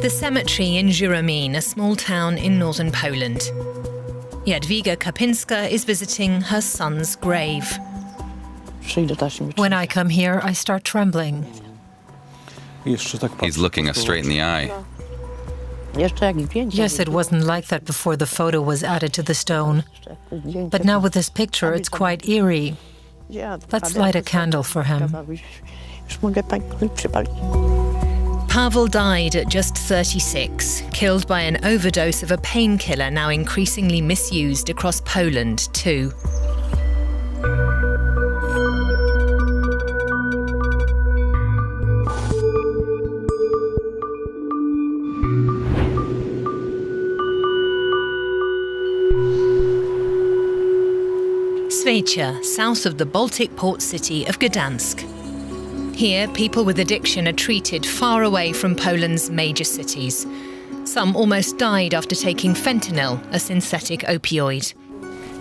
The cemetery in Żyromine, a small town in northern Poland. Jadwiga Kapinska is visiting her son's grave. When I come here, I start trembling. He's looking us straight in the eye. Yes, it wasn't like that before the photo was added to the stone. But now with this picture, it's quite eerie. Let's light a candle for him. Pavel died at just 36, killed by an overdose of a painkiller now increasingly misused across Poland too. Święciec, south of the Baltic port city of Gdansk. Here, people with addiction are treated far away from Poland's major cities. Some almost died after taking fentanyl, a synthetic opioid.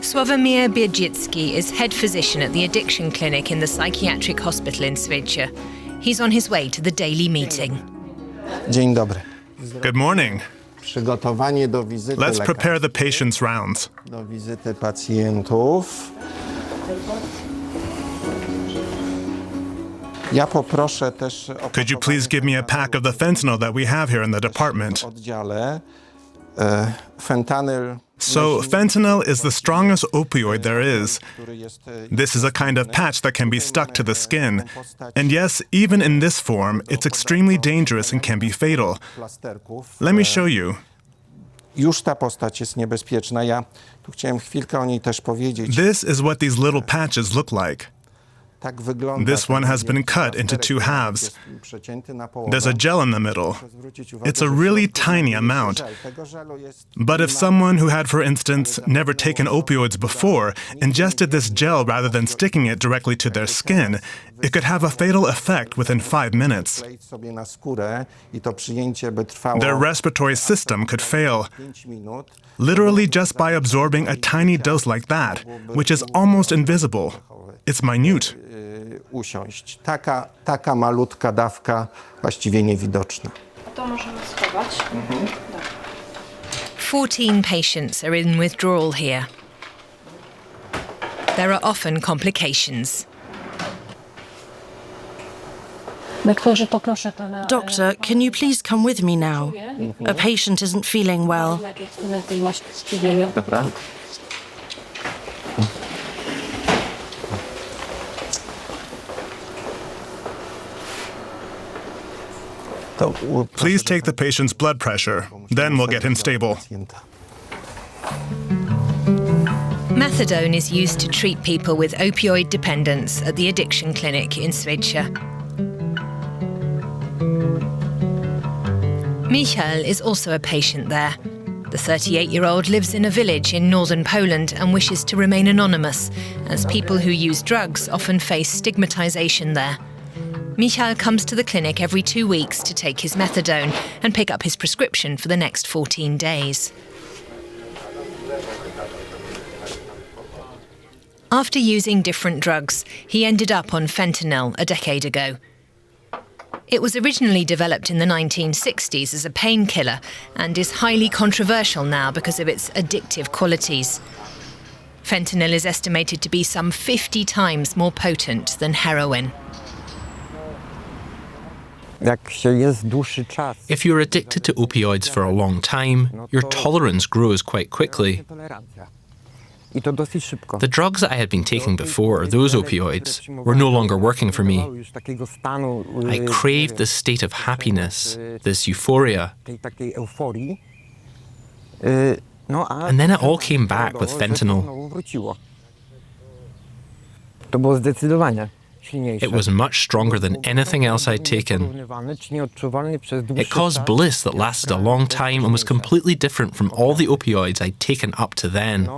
Sławomir Biedzicki is head physician at the addiction clinic in the psychiatric hospital in Święciec. He's on his way to the daily meeting. Dzień dobry. Good morning. Przygotowanie do wizyty Let's prepare the patient's rounds. do wizyty pacjentów. Ja poproszę też o Could you please give me a pack of the fentanyl that we have here in the department? oddziale. Fentanyl. So, fentanyl is the strongest opioid there is. This is a kind of patch that can be stuck to the skin. And yes, even in this form, it's extremely dangerous and can be fatal. Let me show you. Już ta postać jest niebezpieczna. Ja tu chciałem chwilkę o niej też powiedzieć. This is what these little patches look like. Tak wygląda. This one has been cut into two halves. There's a gel in the middle. It's a really tiny amount. But if someone who had, for instance, never taken opioids before ingested this gel rather than sticking it directly to their skin, it could have a fatal effect within 5 minutes. Their respiratory system could fail, literally just by absorbing a tiny dose like that, which is almost invisible. It's minute. Usiąść. Taka malutka dawka, właściwie niewidoczna. A to możemy schować. 14 patients are in withdrawal here. There are often complications. Doctor, can you please come with me now? A patient isn't feeling well. Please take the patient's blood pressure. Then we'll get him stable. Methadone is used to treat people with opioid dependence at the addiction clinic in Święciec. Michal is also a patient there. The 38-year-old lives in a village in northern Poland and wishes to remain anonymous, as people who use drugs often face stigmatization there. Michal comes to the clinic every 2 weeks to take his methadone and pick up his prescription for the next 14 days. After using different drugs, he ended up on fentanyl a decade ago. It was originally developed in the 1960s as a painkiller and is highly controversial now because of its addictive qualities. Fentanyl is estimated to be some 50 times more potent than heroin. If you're addicted to opioids for a long time, your tolerance grows quite quickly. The drugs that I had been taking before, those opioids, were no longer working for me. I craved this state of happiness, this euphoria. And then it all came back with fentanyl. It was much stronger than anything else I'd taken. It caused bliss that lasted a long time and was completely different from all the opioids I'd taken up to then.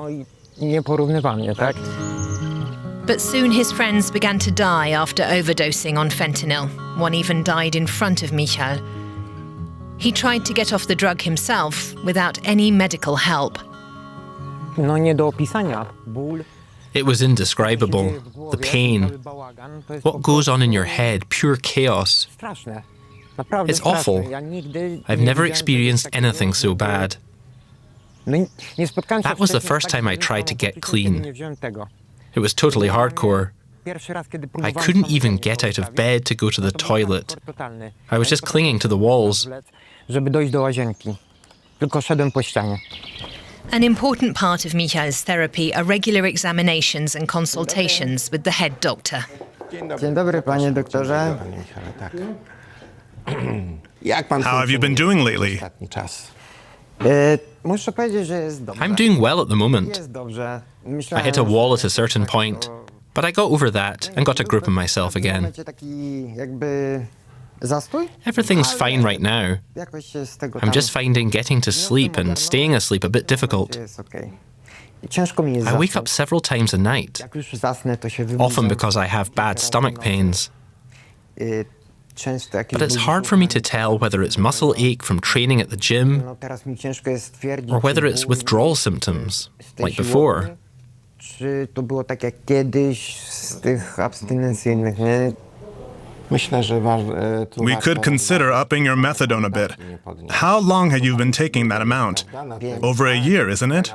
But soon his friends began to die after overdosing on fentanyl. One even died in front of Michal. He tried to get off the drug himself without any medical help. It was indescribable. The pain. What goes on in your head, pure chaos. It's awful. I've never experienced anything so bad. That was the first time I tried to get clean. It was totally hardcore. I couldn't even get out of bed to go to the toilet. I was just clinging to the walls. An important part of Michal's therapy are regular examinations and consultations with the head doctor. Dzień dobry, panie doktorze. How have you been doing lately? Muszę powiedzieć, że jest dobrze. I'm doing well at the moment. Jest dobrze. I hit a wall at a certain point, but I got over that and got a grip on myself again. Macie taki jakby zastój? Everything's fine right now. Jakoś się z tego I'm just finding getting to sleep and staying asleep a bit difficult. Jest okej. Ciężko mi jest I wake up several times a night, Jak już zasnę, to się wybudzę. often because I have bad stomach pains. Często jakieś But it's hard for me to tell whether it's muscle ache from training at the gym No teraz mi ciężko jest stwierdzić, or whether czy it's ból withdrawal symptoms, z tej like siłowni, before. Czy to było tak jak kiedyś z tych abstynencyjnych, nie? Myślę, że We could consider upping your methadone a bit. How long have you been taking that amount? Over a year, isn't it?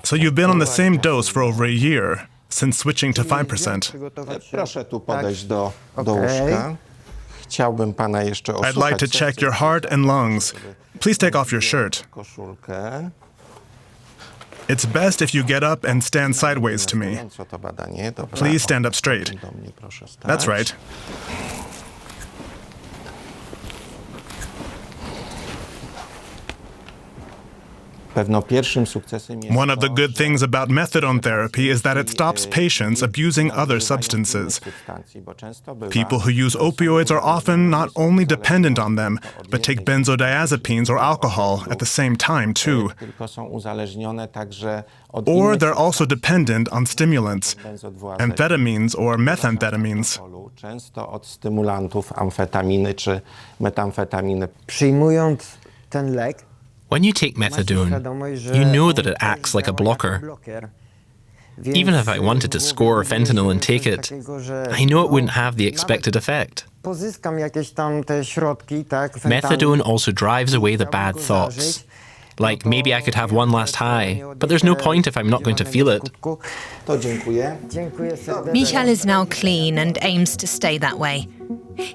So you've been on the same dose for over a year, since switching to 5%. Proszę tu podejść do łóżka. Chciałbym pana jeszcze osłuchać. I'd like to check your heart and lungs. Please take off your shirt. Koszulkę. It's best if you get up and stand sideways to me. Co to badanie? Dobra. Please stand up straight. Do mnie proszę stać. That's right. Pewno pierwszym sukcesem jest One of the good things about methadone therapy is that it stops patients abusing other substances. People who use opioids are often not only dependent on them, but take benzodiazepines or alcohol at the same time too. Tylko są uzależnione także od Or innych they're also dependent on stimulants, amphetamines or methamphetamines. często od stymulantów, amfetaminy czy metamfetaminy. Przyjmując ten lek, When you take methadone, you know that it acts like a blocker. Even if I wanted to score fentanyl and take it, I know it wouldn't have the expected effect. Pozyskam jakieś tam te środki, tak? Methadone also drives away the bad thoughts. Like, maybe I could have one last high, but there's no point if I'm not going to feel it. To dziękuję. Dziękuję serdecznie. Michal is now clean and aims to stay that way.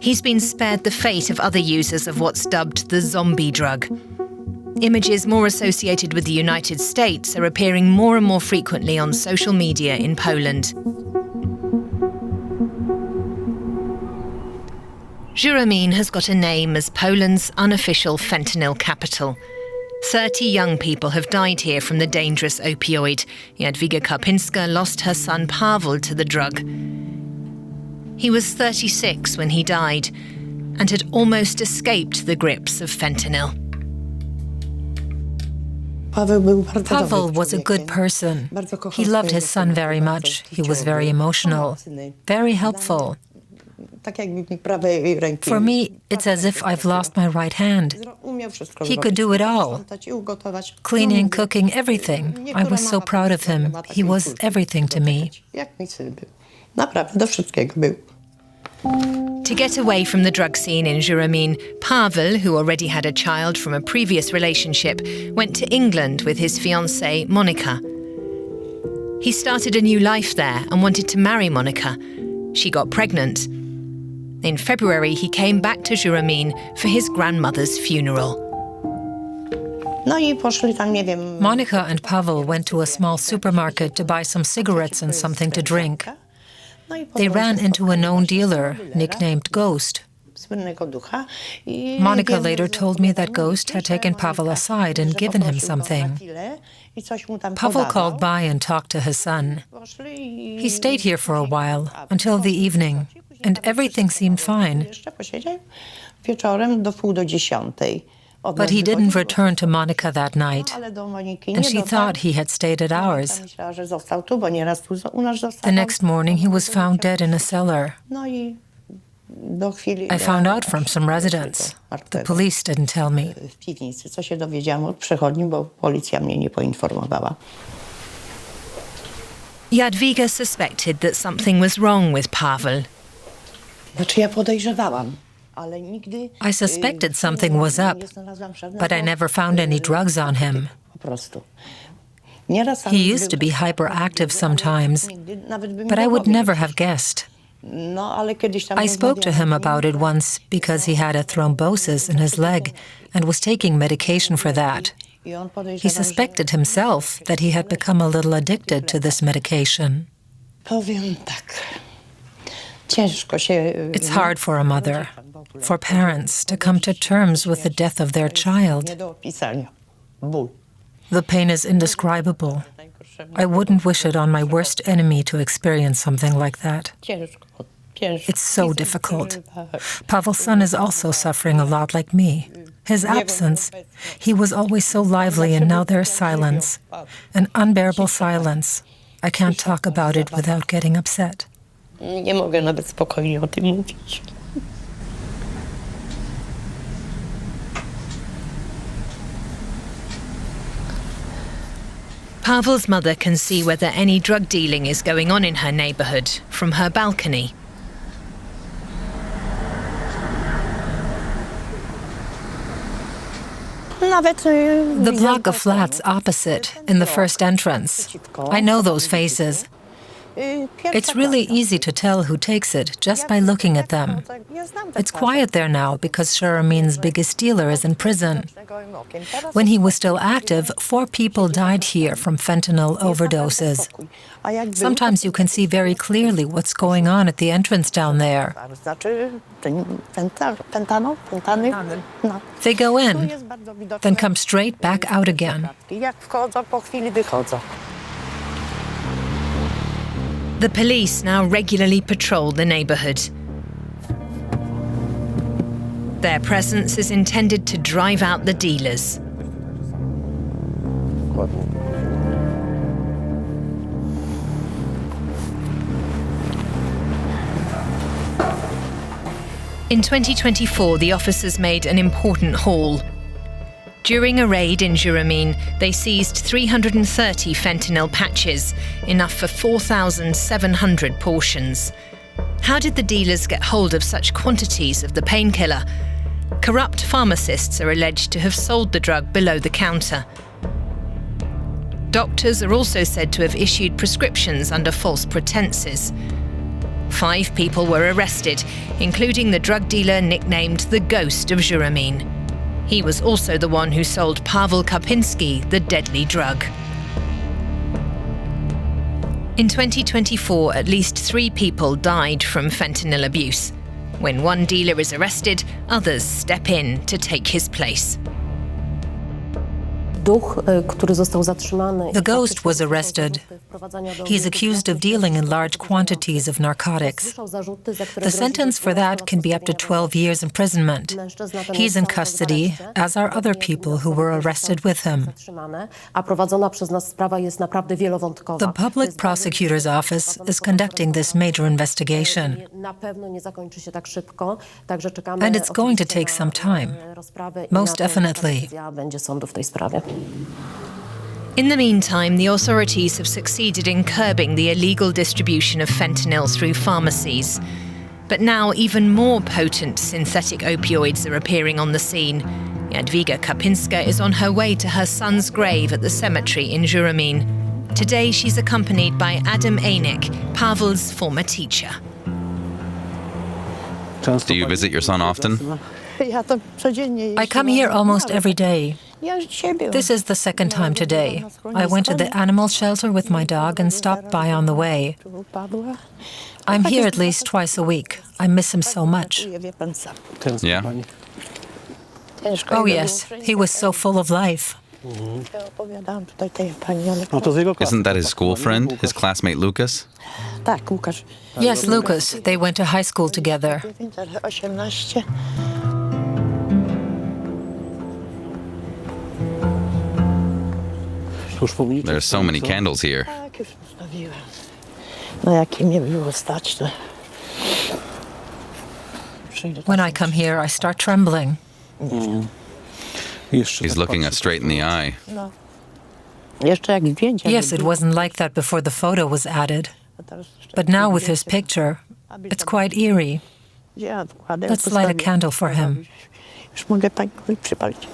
He's been spared the fate of other users of what's dubbed the zombie drug. Images more associated with the United States are appearing more and more frequently on social media in Poland. Żytomir has got a name as Poland's unofficial fentanyl capital. 30 young people have died here from the dangerous opioid. Jadwiga Karpinska lost her son Pavel to the drug. He was 36 when he died and had almost escaped the grips of fentanyl. Pavel was a good person. He loved his son very much. He was very emotional, very helpful. For me, it's as if I've lost my right hand. He could do it all. Cleaning, cooking, everything. I was so proud of him. He was everything to me. To get away from the drug scene in Żytomir, Pavel, who already had a child from a previous relationship, went to England with his fiancée, Monica. He started a new life there and wanted to marry Monica. She got pregnant. In February, he came back to Żytomir for his grandmother's funeral. Monica and Pavel went to a small supermarket to buy some cigarettes and something to drink. They ran into a known dealer, nicknamed Ghost. Monica later told me that Ghost had taken Pavel aside and given him something. Pavel called by and talked to his son. He stayed here for a while, until the evening, and everything seemed fine. But he didn't return to Monica that night, and she thought he had stayed at ours. The next morning, he was found dead in a cellar. I found out from some residents. The police didn't tell me. Jadwiga suspected that something was wrong with Pavel. I suspected something was up, but I never found any drugs on him. He used to be hyperactive sometimes, but I would never have guessed. I spoke to him about it once because he had a thrombosis in his leg and was taking medication for that. He suspected himself that he had become a little addicted to this medication. It's hard for a mother, for parents to come to terms with the death of their child. The pain is indescribable. I wouldn't wish it on my worst enemy to experience something like that. It's so difficult. Pavel's son is also suffering a lot like me. His absence, he was always so lively, and now there's silence, an unbearable silence. I can't talk about it without getting upset. Nie mogę nawet spokojnie o tym mówić. Pavel's mother can see whether any drug dealing is going on in her neighbourhood from her balcony. The block of flats opposite, in the first entrance. I know those faces. It's really easy to tell who takes it just by looking at them. It's quiet there now because Shuramin's biggest dealer is in prison. When he was still active, 4 people died here from fentanyl overdoses. Sometimes you can see very clearly what's going on at the entrance down there. They go in, then come straight back out again. The police now regularly patrol the neighbourhood. Their presence is intended to drive out the dealers. In 2024, the officers made an important haul. During a raid in Juramin, they seized 330 fentanyl patches, enough for 4,700 portions. How did the dealers get hold of such quantities of the painkiller? Corrupt pharmacists are alleged to have sold the drug below the counter. Doctors are also said to have issued prescriptions under false pretenses. 5 people were arrested, including the drug dealer nicknamed the Ghost of Juramin. He was also the one who sold Pavel Karpinski the deadly drug. In 2024, at least 3 people died from fentanyl abuse. When one dealer is arrested, others step in to take his place. The Ghost was arrested. He's accused of dealing in large quantities of narcotics. The sentence for that can be up to 12 years imprisonment. He's in custody, as are other people who were arrested with him. The public prosecutor's office is conducting this major investigation. And it's going to take some time. Most definitely. In the meantime, the authorities have succeeded in curbing the illegal distribution of fentanyl through pharmacies. But now even more potent synthetic opioids are appearing on the scene. Jadwiga Kapinska is on her way to her son's grave at the cemetery in Juramin. Today she's accompanied by Adam Ainik, Pavel's former teacher. Do you visit your son often? I come here almost every day. This is the second time today. I went to the animal shelter with my dog and stopped by on the way. I'm here at least twice a week. I miss him so much. Yeah? Oh yes, he was so full of life. Isn't that his school friend, his classmate Lucas? Yes, Lucas. They went to high school together. There's so many candles here. When I come here, I start trembling. He's looking us straight in the eye. Yes, it wasn't like that before the photo was added. But now with his picture, it's quite eerie. Let's light a candle for him. Już mogę tak przypalić.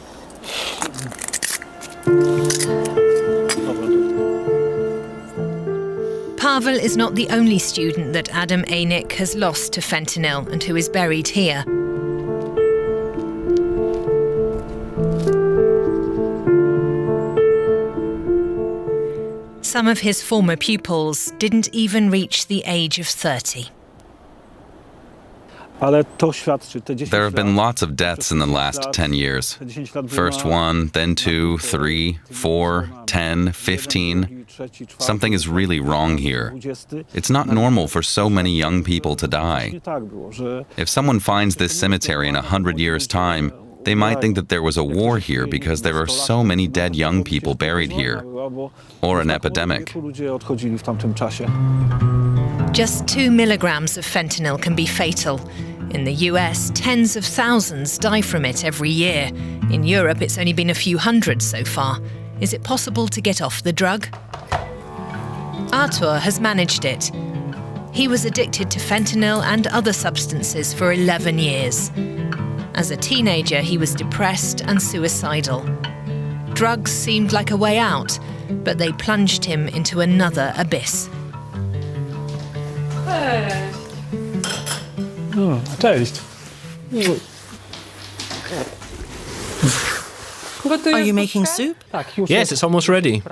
Pavel is not the only student that Adam Anick has lost to fentanyl and who is buried here. Some of his former pupils didn't even reach the age of 30. There have been lots of deaths in the last 10 years. First one, then 2, 3, 4, 10, 15. Something is really wrong here. It's not normal for so many young people to die. If someone finds this cemetery in 100 years' time, they might think that there was a war here because there are so many dead young people buried here. Or an epidemic. Just 2 milligrams of fentanyl can be fatal. In the US, tens of thousands die from it every year. In Europe, it's only been a few hundred so far. Is it possible to get off the drug? Artur has managed it. He was addicted to fentanyl and other substances for 11 years. As a teenager, he was depressed and suicidal. Drugs seemed like a way out, but they plunged him into another abyss. Cześć. Are you making soup? Yes, it's almost ready.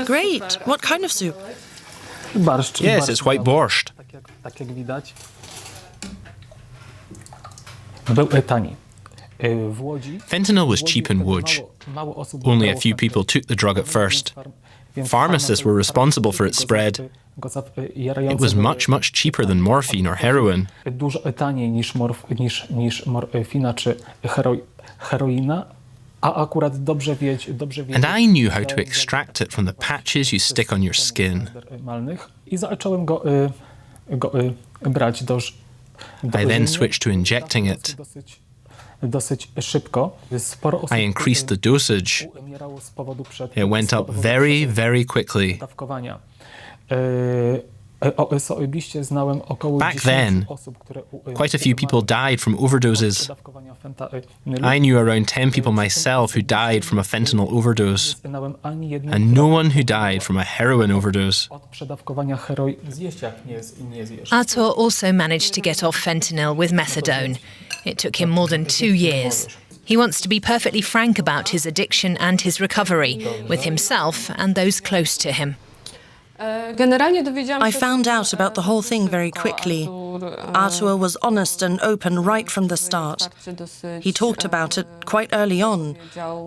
Great. What kind of soup? Yes, it's white borscht. Tak jak widać. Był tani. Fentanyl was cheap in Łódź. Only a few people took the drug at first. Pharmacists were responsible for its spread. It was much, much cheaper than morphine or heroin. Dużo taniej niż morfina czy heroina, a akurat dobrze And I knew how to extract it from the patches you stick on your skin. I zacząłem go brać I then switched to injecting it. Dosyć szybko. I increased the dosage. It went up very, very quickly. Back then, quite a few people died from overdoses. I knew around 10 people myself who died from a fentanyl overdose, and no one who died from a heroin overdose. Artur also managed to get off fentanyl with methadone. It took him more than 2 years. He wants to be perfectly frank about his addiction and his recovery, with himself and those close to him. I found out about the whole thing very quickly. Artur was honest and open right from the start. He talked about it quite early on,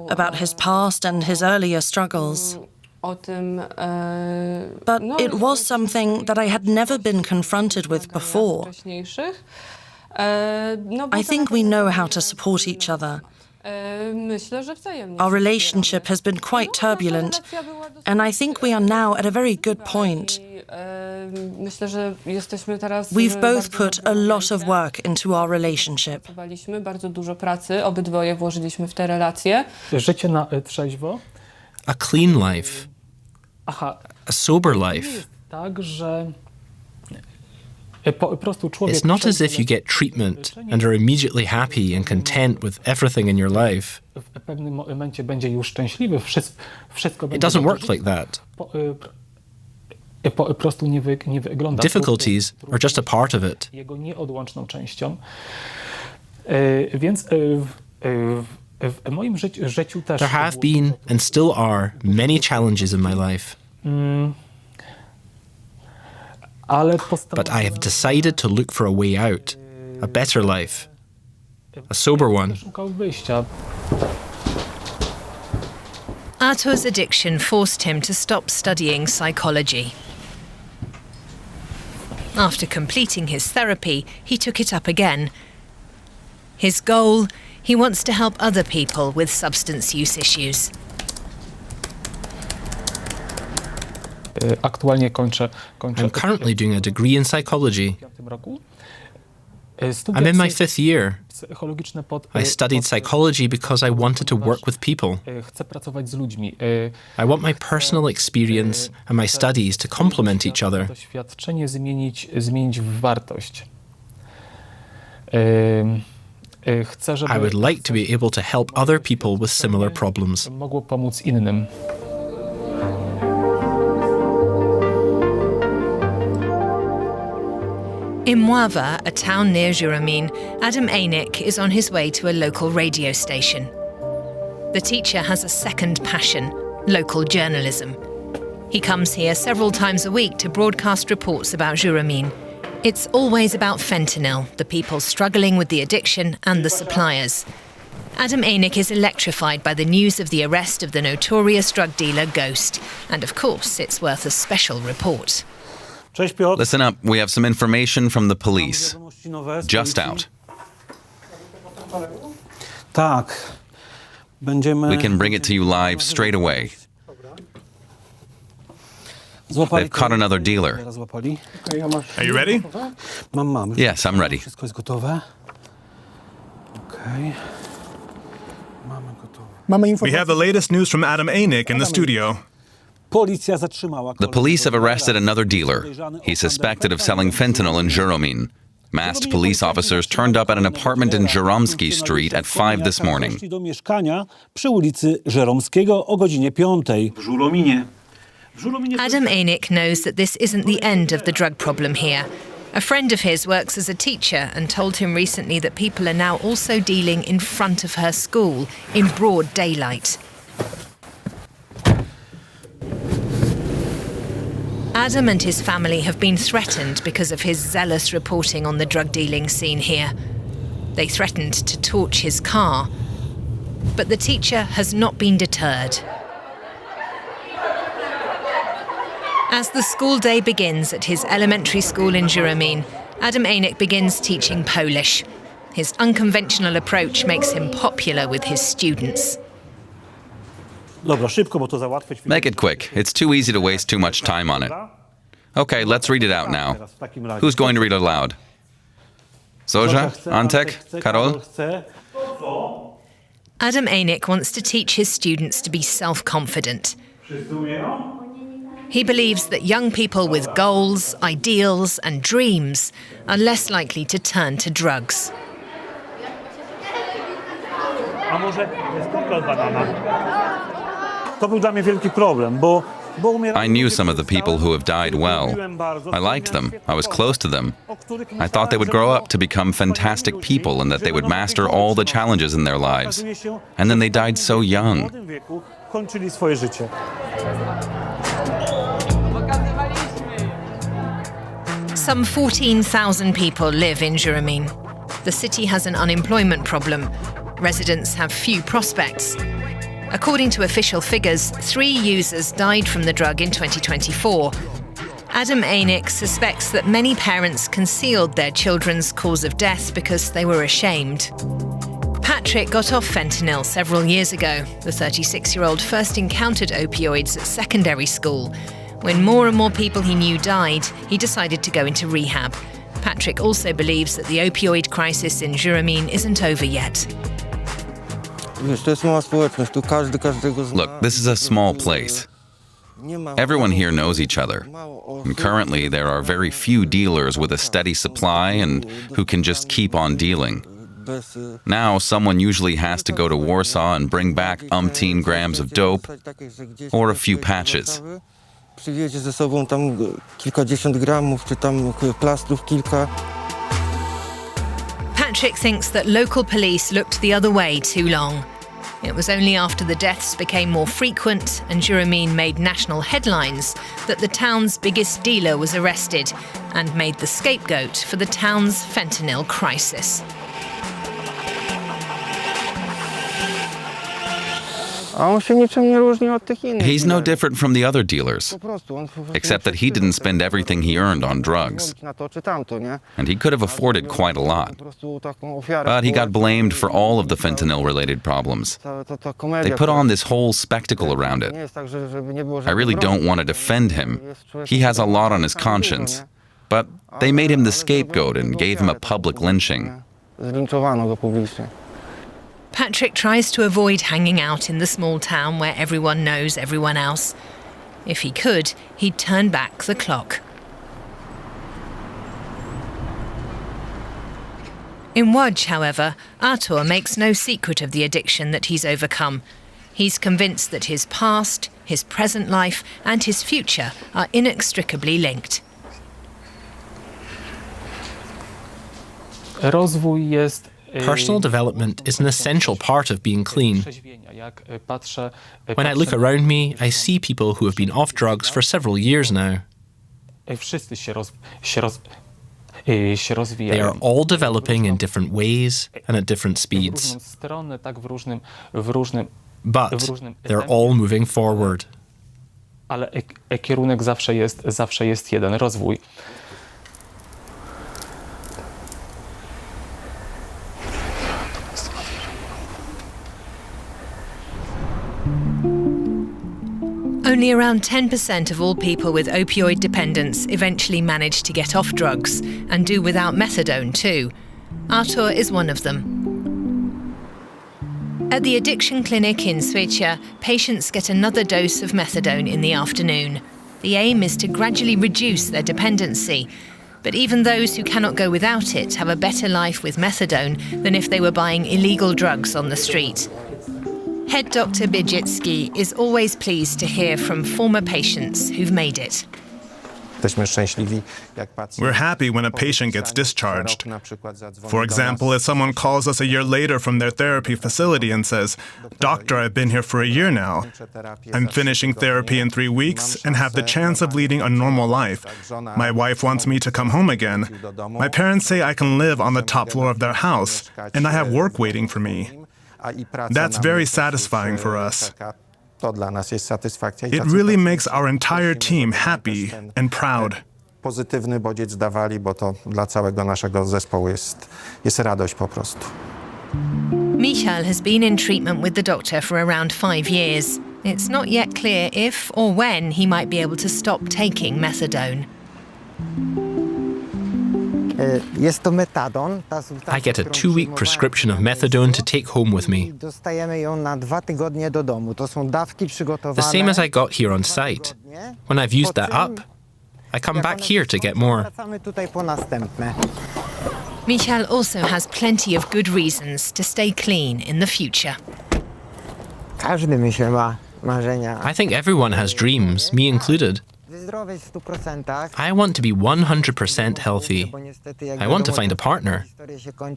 about his past and his earlier struggles. But it was something that I had never been confronted with before. I think we know how to support each other. Our relationship has been quite turbulent, and I think we are now at a very good point. We've both put a lot of work into our relationship. Życie na trzeźwo. A clean life. A sober life. Tak, że It's not as if you get treatment and are immediately happy and content with everything in your life. It doesn't work like that. Difficulties are just a part of it. There have been and still are many challenges in my life. But I have decided to look for a way out, a better life, a sober one. Artur's addiction forced him to stop studying psychology. After completing his therapy, he took it up again. His goal, he wants to help other people with substance use issues. I'm currently doing a degree in psychology. I'm in my 5th year. I studied psychology because I wanted to work with people. I want my personal experience and my studies to complement each other. I would like to be able to help other people with similar problems. In Mława, a town near Juromin, Adam Ainik is on his way to a local radio station. The teacher has a second passion, local journalism. He comes here several times a week to broadcast reports about Juromin. It's always about fentanyl, the people struggling with the addiction and the suppliers. Adam Ainik is electrified by the news of the arrest of the notorious drug dealer Ghost, and of course it's worth a special report. Listen up, we have some information from the police. Just out. We can bring it to you live straight away. They've caught another dealer. Are you ready? Yes, I'm ready. We have the latest news from Adam Ainik in the studio. The police have arrested another dealer. He's suspected of selling fentanyl in Juromin. Masked police officers turned up at an apartment in Żeromski Street at 5 this morning. Adam Ainik knows that this isn't the end of the drug problem here. A friend of his works as a teacher and told him recently that people are now also dealing in front of her school, in broad daylight. Adam and his family have been threatened because of his zealous reporting on the drug dealing scene here. They threatened to torch his car. But the teacher has not been deterred. As the school day begins at his elementary school in Juromin, Adam Ainik begins teaching Polish. His unconventional approach makes him popular with his students. Make it quick. It's too easy to waste too much time on it. Okay, let's read it out now. Who's going to read it aloud? Zozia? Antek? Karol? Adam Ainik wants to teach his students to be self-confident. He believes that young people with goals, ideals and dreams are less likely to turn to drugs. I knew some of the people who have died well. I liked them. I was close to them. I thought they would grow up to become fantastic people and that they would master all the challenges in their lives. And then they died so young. Some 14,000 people live in Juromin. The city has an unemployment problem. Residents have few prospects. According to official figures, 3 users died from the drug in 2024. Adam Ainik suspects that many parents concealed their children's cause of death because they were ashamed. Patrick got off fentanyl several years ago. The 36-year-old first encountered opioids at secondary school. When more and more people he knew died, he decided to go into rehab. Patrick also believes that the opioid crisis in Juromin isn't over yet. Look, this is a small place. Everyone here knows each other. And currently, there are very few dealers with a steady supply and who can just keep on dealing. Now, someone usually has to go to Warsaw and bring back umpteen grams of dope or a few patches. Patrick thinks that local police looked the other way too long. It was only after the deaths became more frequent and Juromin made national headlines that the town's biggest dealer was arrested and made the scapegoat for the town's fentanyl crisis. He's no different from the other dealers, except that he didn't spend everything he earned on drugs. And he could have afforded quite a lot. But he got blamed for all of the fentanyl-related problems. They put on this whole spectacle around it. I really don't want to defend him. He has a lot on his conscience. But they made him the scapegoat and gave him a public lynching. Zlinczowano go publicznie. Patrick tries to avoid hanging out in the small town where everyone knows everyone else. If he could, he'd turn back the clock. In Łódź, however, Artur makes no secret of the addiction that he's overcome. He's convinced that his past, his present life and his future are inextricably linked. Rozwój jest Personal development is an essential part of being clean. When I look around me, I see people who have been off drugs for several years now. They are all developing in different ways and at different speeds. But they're all moving forward. Ale kierunek zawsze jest jeden, rozwój. Only around 10% of all people with opioid dependence eventually manage to get off drugs and do without methadone too. Artur is one of them. At the addiction clinic in Święciec, patients get another dose of methadone in the afternoon. The aim is to gradually reduce their dependency. But even those who cannot go without it have a better life with methadone than if they were buying illegal drugs on the street. Head Dr. Bijicki is always pleased to hear from former patients who've made it. We're happy when a patient gets discharged. For example, if someone calls us a year later from their therapy facility and says, "Doctor, I've been here for a year now. I'm finishing therapy in 3 weeks and have the chance of leading a normal life. My wife wants me to come home again. My parents say I can live on the top floor of their house, and I have work waiting for me." That's very satisfying for us. It really makes our entire team happy and proud. Pozytywny bodziec dawali, bo to dla całego naszego zespołu jest radość po prostu. Michal has been in treatment with the doctor for around 5 years. It's not yet clear if or when he might be able to stop taking methadone. Jest to metadon. I get a 2-week prescription of methadone to take home with me. Dostajemy ją na 2 tygodnie do domu. To są dawki przygotowane. The same as I got here on site. When I've used that up, I come back here to get more. Wracamy tutaj po następne. Michal also has plenty of good reasons to stay clean in the future. Każdy, myślę, ma marzenia. I think everyone has dreams, me included. Wyzdrowieć w 100%. I want to be 100% healthy. I want to find a partner.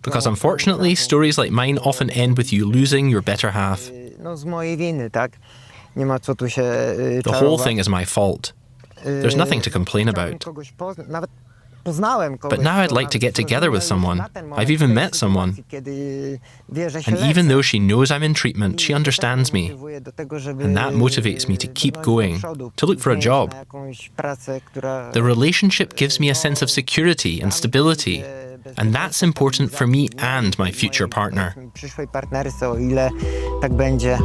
Because unfortunately, stories like mine often end with you losing your better half. No z mojej winy, tak? Nie ma co tu się The whole thing is my fault. There's nothing to complain about. But now I'd like to get together with someone. I've even met someone. And even though she knows I'm in treatment, she understands me. And that motivates me to keep going, to look for a job. The relationship gives me a sense of security and stability. And that's important for me and my future partner. Przyszłej partnerce, o ile tak będzie.